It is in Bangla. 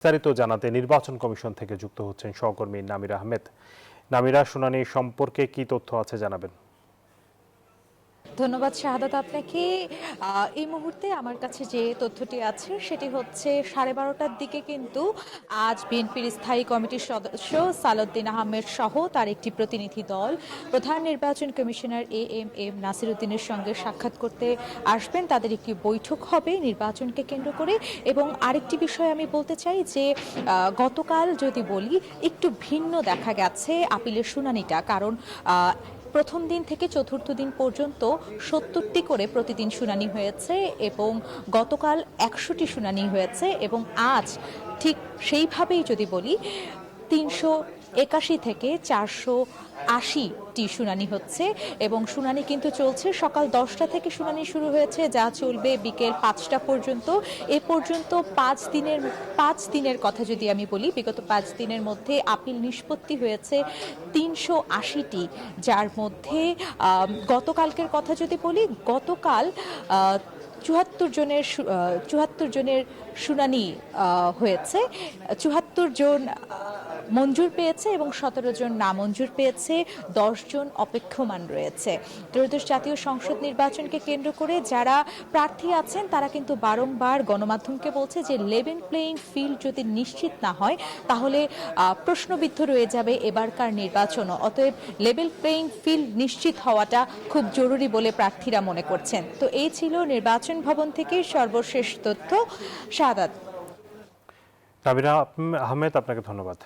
বিস্তারিত জানাতে নির্বাচন কমিশন থেকে যুক্ত হচ্ছেন সহকর্মী নামিরা আহমেদ। নামিরা, শুনানি সম্পর্কে কি তথ্য আছে জানাবেন। ধন্যবাদ শাহাদাত আপনাকে। এই মুহূর্তে আমার কাছে যে তথ্যটি আছে সেটি হচ্ছে 12:30টার দিকে কিন্তু আজ বিএনপির স্থায়ী কমিটির সদস্য সালাউদ্দিন আহমেদ সহ তার একটি প্রতিনিধি দল প্রধান নির্বাচন কমিশনার এএম নাসিরউদ্দিনের সঙ্গে সাক্ষাৎ করতে আসবেন। তাদের একটি বৈঠক হবে নির্বাচনকে কেন্দ্র করে। এবং আরেকটি বিষয় আমি বলতে চাই যে গতকাল যদি বলি একটু ভিন্ন দেখা গেছে আপিলের শুনানিটা, কারণ প্রথম দিন থেকে চতুর্থ দিন পর্যন্ত 70টি করে প্রতিদিন শুনানি হয়েছে এবং গতকাল 100টি শুনানি হয়েছে এবং আজ ঠিক সেইভাবেই যদি বলি 381 থেকে 480টি শুনানি হচ্ছে এবং শুনানি কিন্তু চলছে। সকাল 10টা থেকে শুনানি শুরু হয়েছে, যা চলবে বিকেল 5টা পর্যন্ত। এ পর্যন্ত 5 দিনের কথা যদি আমি বলি, বিগত 5 দিনের মধ্যে আপিল নিষ্পত্তি হয়েছে 380টি, যার মধ্যে গতকালকের কথা যদি বলি, গতকাল 74 জনের শুনানি হয়েছে। 74 জন মঞ্জুর পেয়েছে এবং 17 জন নামঞ্জুর পেয়েছে। 10 জন অপেক্ষমান রয়েছে। ত্রয়োদশ জাতীয় সংসদ নির্বাচনকে কেন্দ্র করে যারা প্রার্থী আছেন তারা কিন্তু বারংবার গণমাধ্যমকে বলছে যে লেভেল প্লেইং ফিল্ড যদি নিশ্চিত না হয় তাহলে প্রশ্নবিদ্ধ রয়ে যাবে এবারকার নির্বাচনও। অতএব লেভেল প্লেইং ফিল্ড নিশ্চিত হওয়াটা খুব জরুরি বলে প্রার্থীরা মনে করছেন। তো এই ছিল নির্বাচন ভবন থেকে সর্বশেষ তথ্য। শাহাদাত। নামিরা আহমেদ, আপনাকে ধন্যবাদ।